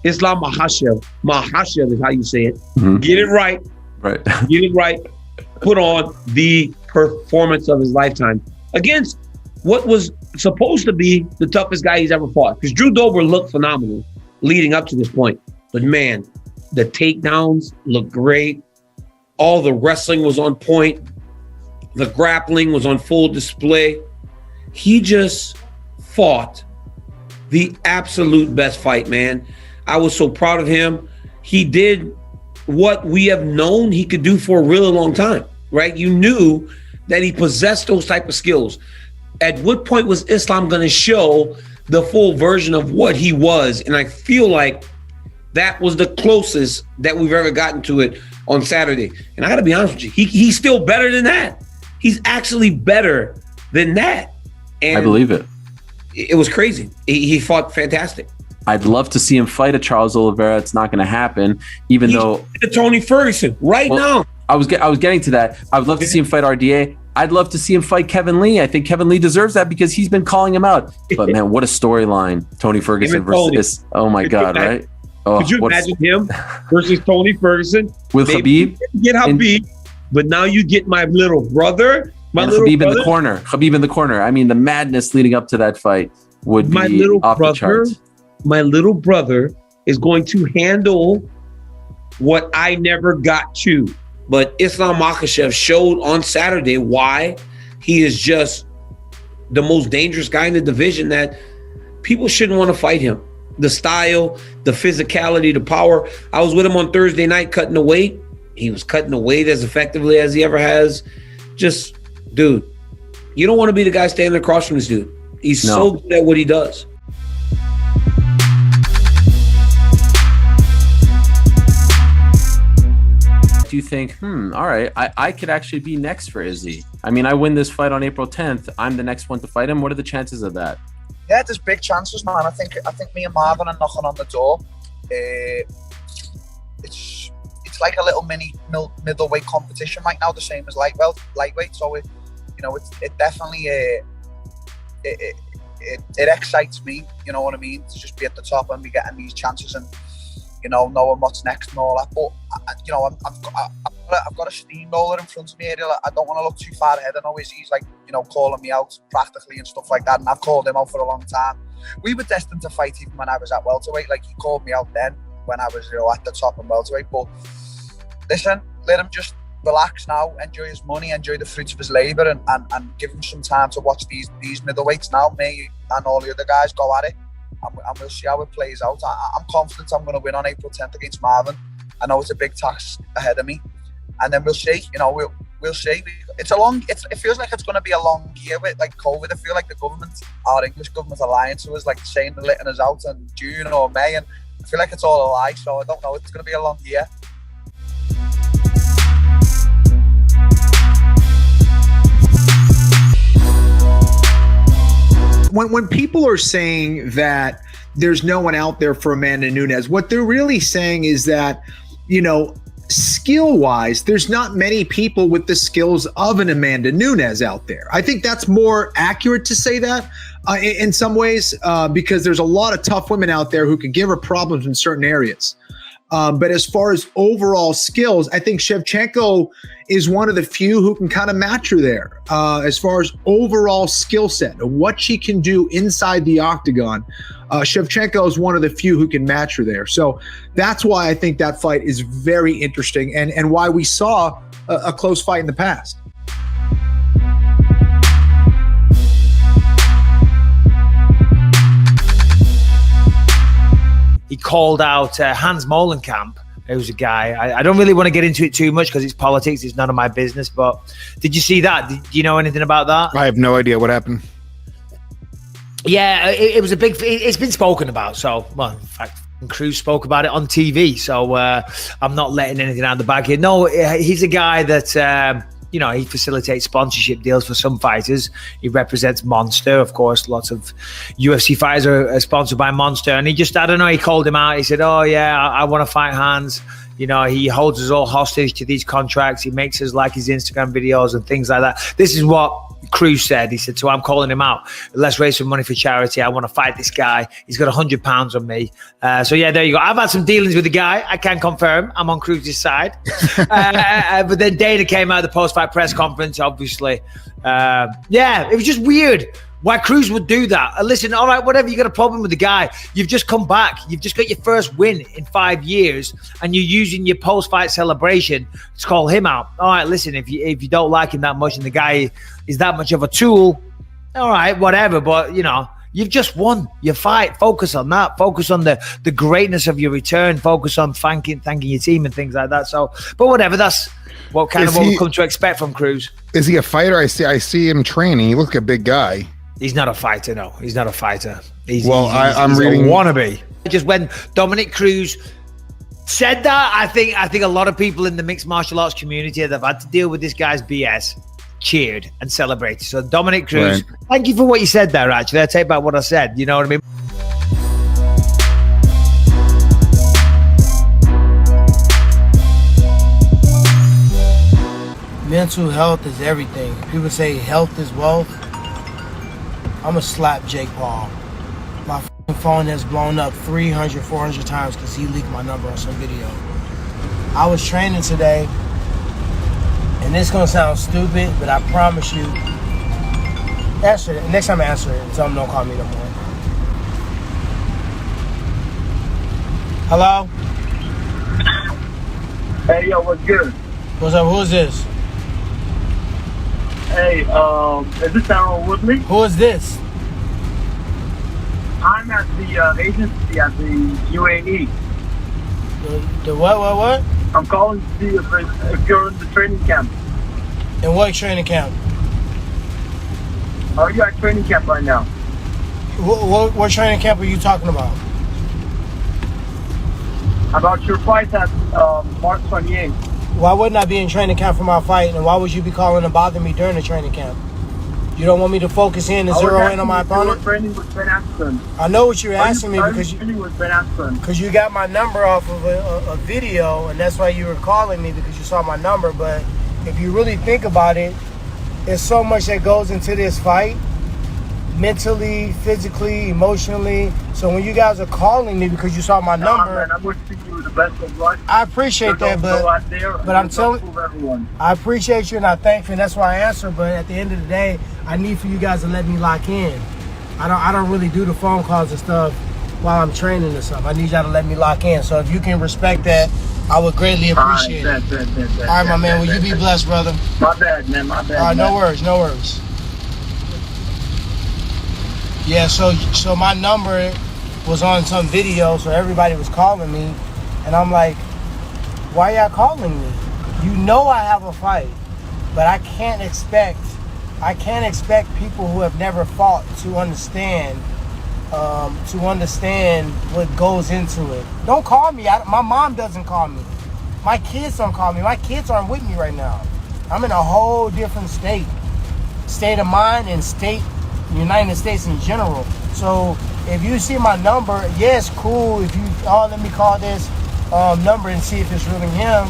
Islam Makhachev. Makhachev is how you say it. Mm-hmm. Get it right. Right. Get it right. Put on the performance of his lifetime against what was supposed to be the toughest guy he's ever fought. Because Drew Dober looked phenomenal leading up to this point. But man, the takedowns looked great. All the wrestling was on point. The grappling was on full display. He just fought the absolute best fight, man. I was so proud of him. He did what we have known he could do for a really long time, right? You knew that he possessed those type of skills. At what point was Islam going to show the full version of what he was? And I feel like that was the closest that we've ever gotten to it on Saturday. And I got to be honest with you, he's still better than that. He's actually better than that. And I believe it. It was crazy. He fought fantastic. I'd love to see him fight a Charles Oliveira. It's not going to happen, even though Tony Ferguson now. I was getting to that. I would love to see him fight RDA. I'd love to see him fight Kevin Lee. I think Kevin Lee deserves that because he's been calling him out. But man, what a storyline! Tony Ferguson versus oh my God, right? Oh, could you imagine him versus Tony Ferguson with Khabib? Get Khabib, but now you get my little brother. Khabib in the corner. Khabib in the corner. I mean, the madness leading up to that fight would be off the charts. My little brother is going to handle what I never got to. But Islam Makhachev showed on Saturday why he is just the most dangerous guy in the division, that people shouldn't want to fight him. The style, the physicality, the power. I was with him on Thursday night cutting the weight. He was cutting the weight as effectively as he ever has. Just, dude, you don't want to be the guy standing across from this dude. He's so good at what he does. You think, all right, I could actually be next for Izzy. I mean, I win this fight on April 10th. I'm the next one to fight him. What are the chances of that? Yeah, there's big chances, man. I think me and Marvin are knocking on the door. It's like a little mini middleweight competition right now, the same as lightweight. So it definitely it excites me. You know what I mean? To just be at the top and be getting these chances and knowing what's next and all that. But I've got a steamroller in front of me here. I don't want to look too far ahead. I know he's like, calling me out practically and stuff like that. And I've called him out for a long time. We were destined to fight even when I was at welterweight. Like, he called me out then when I was, at the top in welterweight. But listen, let him just relax now, enjoy his money, enjoy the fruits of his labour, and give him some time to watch these middleweights now. Me and all the other guys go at it. And we'll see how it plays out. I'm confident I'm going to win on April 10th against Marvin. I know it's a big task ahead of me, and then we'll see. We'll see. It feels like it's going to be a long year with like COVID. I feel like our English government are lying to us, like saying they're letting us out in June or May, and I feel like it's all a lie. So I don't know. It's going to be a long year. When people are saying that there's no one out there for Amanda Nunes, what they're really saying is that, skill-wise, there's not many people with the skills of an Amanda Nunes out there. I think that's more accurate to say that in some ways, because there's a lot of tough women out there who could give her problems in certain areas. But as far as overall skills, I think Shevchenko is one of the few who can kind of match her there. As far as overall skill set and what she can do inside the octagon, Shevchenko is one of the few who can match her there. So that's why I think that fight is very interesting and why we saw a close fight in the past. He called out Hans Molenkamp, who's a guy. I don't really want to get into it too much because it's politics. It's none of my business. But did you see that? Do you know anything about that? I have no idea what happened. Yeah, it was a big. It's been spoken about. So, well, in fact, Cruz spoke about it on TV. So I'm not letting anything out of the bag here. No, he's a guy that. He facilitates sponsorship deals for some fighters. He represents Monster. Of course, lots of UFC fighters are sponsored by Monster. And he just, he called him out. He said, oh, yeah, I want to fight Hans. You know, he holds us all hostage to these contracts. He makes us like his Instagram videos and things like that. This is what Cruz said. He said, so I'm calling him out. Let's raise some money for charity. I want to fight this guy. He's got £100 on me. So yeah, there you go. I've had some dealings with the guy. I can confirm I'm on Cruz's side. But then Dana came out of the post-fight press conference, obviously. Yeah, it was just weird why Cruz would do that. Listen, all right, whatever, you got a problem with the guy. You've just come back. You've just got your first win in 5 years, and you're using your post-fight celebration to call him out. All right, listen, if you don't like him that much and the guy is that much of a tool, all right, whatever. But, you know, you've just won your fight. Focus on that. Focus on the greatness of your return. Focus on thanking your team and things like that. So, but whatever, that's what we've come to expect from Cruz. Is he a fighter? I see him training. He looks like a big guy. He's not a fighter, no. He's not a fighter. I'm reading a wannabe. Just when Dominic Cruz said that, I think a lot of people in the mixed martial arts community that have had to deal with this guy's BS cheered and celebrated. So Dominic Cruz, Thank you for what you said there, actually. I take back what I said. You know what I mean? Mental health is everything. People say health is wealth. I'm gonna slap Jake Paul. My phone has blown up 300, 400 times because he leaked my number on some video. I was training today, and this gonna sound stupid, but I promise you, answer it. Next time I answer it, tell him don't call me no more. Hello? Hey, yo, what's good? What's up? Who is this? Hey, is this Tyron Woodley? Who is this? I'm at the agency at the UAE. The what? I'm calling to see if you're in the training camp. In what training camp? Are you at training camp right now? What training camp are you talking about? About your fight at March 28th. Why wouldn't I be in training camp for my fight, and why would you be calling and bothering me during the training camp? You don't want me to focus in and zero in on my opponent? Training with Ben Askren. I know what you're asking me because you got my number off of a video, and that's why you were calling me, because you saw my number. But if you really think about it, there's so much that goes into this fight, mentally, physically, emotionally. So when you guys are calling me because you saw my number, man, I'm wishing you the best of luck. I appreciate that, but I'm telling everyone, I appreciate you and I thank you, and that's why I answer. But at the end of the day, I need for you guys to let me lock in. I don't really do the phone calls and stuff while I'm training or something. I need y'all to let me lock in. So if you can respect that, I would greatly appreciate it. All right, my man. Will you be blessed, brother? My bad, man. My bad. All right, no worries. Yeah, so my number was on some video, so everybody was calling me, and I'm like, why y'all calling me? You know I have a fight, but I can't expect people who have never fought to understand what goes into it. Don't call me. My mom doesn't call me. My kids don't call me. My kids aren't with me right now. I'm in a whole different state of mind and United States in general. So if you see my number, yeah, it's cool. If you, let me call this number and see if it's really him.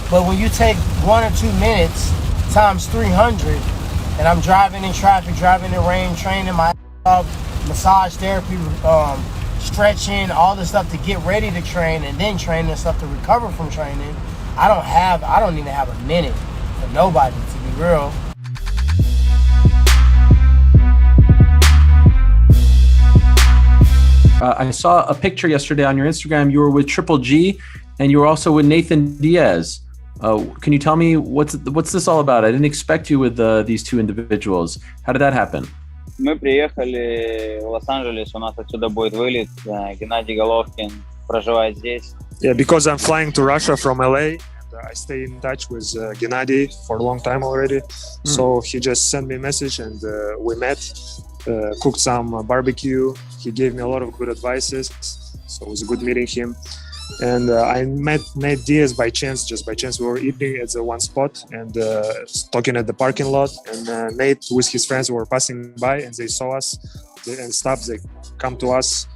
But when you take 1 or 2 minutes times 300, and I'm driving in traffic, driving in rain, training my off, massage therapy, stretching, all the stuff to get ready to train, and then training stuff to recover from training, I don't even have a minute for nobody, to be real. I saw a picture yesterday on your Instagram. You were with Triple G, and you were also with Nathan Diaz. Can you tell me what's this all about? I didn't expect you with these two individuals. How did that happen? Мы приехали в Лос-Анджелес, у нас отсюда будет вылет. Геннадий Головкин проживает здесь. Yeah, because I'm flying to Russia from LA. I stay in touch with Gennady for a long time already. So he just sent me a message and we met, cooked some barbecue. He gave me a lot of good advices. So it was a good meeting him. And I met Nate Diaz by chance. Just by chance, we were eating at the one spot and talking at the parking lot. And Nate with his friends were passing by and they saw us and stopped. They come to us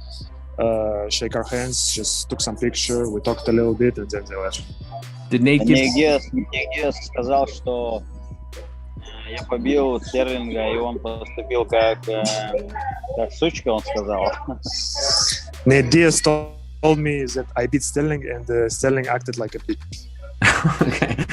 shake our hands, just took some picture, we talked a little bit, and then they left. Did Nate Nate Diaz сказал, что я побил Стерлинга, и он поступил как сучка, он сказал. Nate Diaz told me that I beat Sterling, and Sterling acted like a pig. Okay.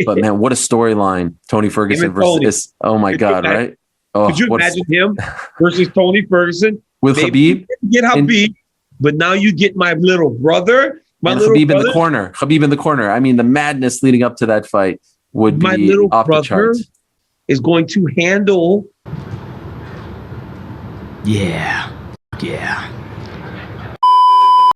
But man, what a storyline! Tony Ferguson versus oh my god, right? Oh, could you imagine him versus Tony Ferguson with Khabib? Get Khabib, but now you get my little brother, Khabib in the corner. Khabib in the corner. I mean, the madness leading up to that fight would my be little off brother the charts. Is going to handle. Yeah.